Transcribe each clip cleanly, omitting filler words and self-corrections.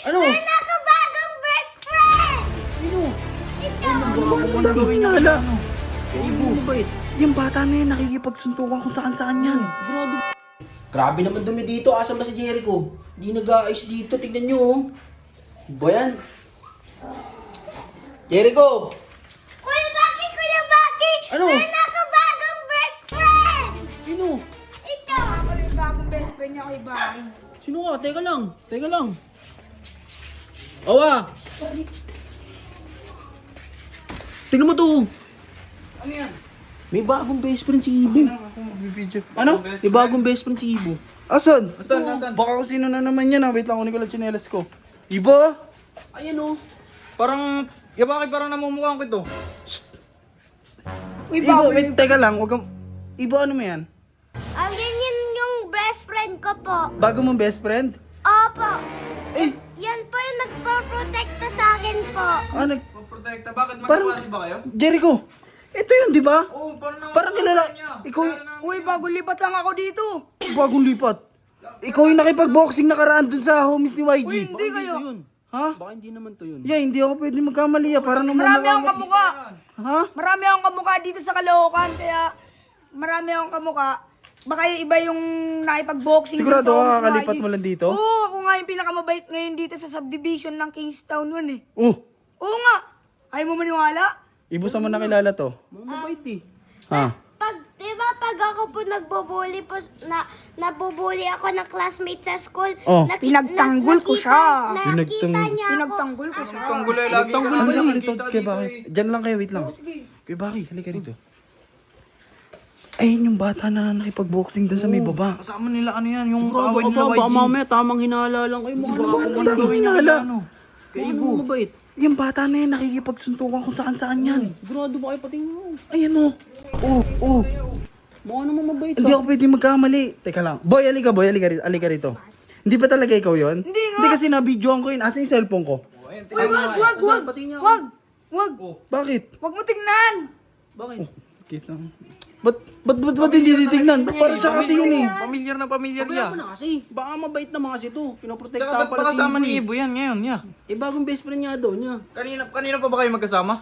Ano? Meron ako bagong best friend! Sino? Ito! Ano ba gawin niya? Hinala. Ibo, mabait. Yung bata na yan, nakikipagsuntukan kung saan yan. Grado. Grabe naman dumi dito. Asan ba si Jericho? Di nag-aayos dito. Tignan nyo, oh. Ba yan? Jericho! Kuya Baki! Kuya Baki! Ano? Meron ako bagong best friend! Sino? Ito! Ako yung bagong best friend niya kay Baki. Sino ka? Teka lang. Teka lang. Awa! Tignan mo to. Ano yan? May bagong best friend si Ibo. Ako magbibideo. Ano? May bagong best friend si Ibo. Asan? Asan? Baka kung sino na naman yan. Wait lang, kunin ko lang tsinelas ko. Iba? Ayan, oh. Parang, bakit parang namumukhang ko ito? Uy, Iba, Baki. wait, teka lang. Huwag kang... Iba, ano mo yan? Yan yun yung best friend ko po. Bago mong best friend? Opo! Eh, Yan po yung nagpo-protecta sa akin po. ano? Protekta, bakit Parang- magkaklase ba kayo? Jericho! Ito yun, di ba? Oo, parang naman. Parang kilala. Ikaw, Uy, bago lipat lang ako dito. bagong lipat. Ikaw yung nakipag-boxing nakaraan dun sa homies ni YG. Uy, hindi kayo. Yun. Ha? Baka hindi naman to yun. Yeah, hindi ako pwede magkamali. Parang Marami akong kamukha. Ha? Marami akong kamukha dito sa Caloocan, kaya marami akong kamukha. Baka yung iba yung nakipag-boxing Sigurado dun sa ka homies ni kakalipat YG. mo lang dito? Oo, ako nga yung pinakamabait ngayon dito sa subdivision ng Kingstown 1 eh. Oh, Oo nga. Ayaw mo maniwala? Ibo sa mo nakilala to. Mga mabait eh. Ha? Pag ako po nagbubuli po, nabubuli ako ng classmate sa school. Oh. Pinagtanggol ko siya. Nakita niya ako. Pinagtanggol ko siya. Tanggulay lagi ka Tanggol na mo lang nakikita ito. Kaya dito bakit? eh. Diyan lang kayo, wait lang. Kaya bakit? Halika rito. Ayun yung bata na nakipag-boxing dun sa may baba. Kasama nila ano yan, yung Baka, kaaway nila baka YG. mamaya tamang hinala lang kayo. Mga Baka ano kung ano gawin niya hinala? kila ano. Kay Ibo. Mabait. Yung bata na yan, nakikipagsuntukan kung saan yan. Grado ba kayo patingin mo? Ayan o. Oh. Mga naman mabait Hindi ako pwede magkamali. Teka lang. Boy, alika rito. Alika rito. Hindi pa talaga ikaw yon? Hindi nga. Kasi na-videoan ko yun. Asa yung cellphone ko? Uy, wag. Pati niya. Wag. Wag. Bakit? Wag mo tingnan. Bakit? Kita. Ba't hindi titignan? Para siya kasi yun eh. Pamilyar na pamilyar Kaya niya. mo na kasi. Baka mabait na mga kasi to. Tsaka Pinoprotektahan ba't pala si kasama Ibo ni eh. Ibo yan ngayon niya? Eh bagong best friend niya daw niya. Kanina pa ba kayo magkasama?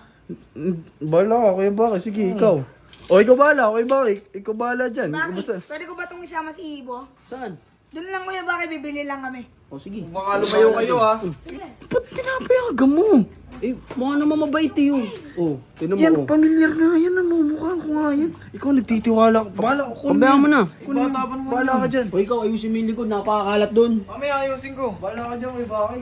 Bala ka, Kuya Baki. Sige, ikaw. O, ikaw bahala, Kuya Baki. Ikaw bahala dyan. Basta... Pwede ko ba itong isama si Ibo? Saan? Doon lang kuya, bakit bibili lang kami? O sige. Baka lumayo kayo ha. Ba't tinapayagan mo? Eh, mga naman mabait eh yun. Oh, tinan mo. Yan, oh. pamilyar na yan. Namumukha ko nga yan. Ikaw nagtitiwala ka. Bahala ko. Pabayaan mo na. Batapan mo Bahala ka dyan. O ikaw, ayusin mo yung likod. Napakakalat doon. Mamaya ayusin ko. Bahala ka dyan, Kuya Baki.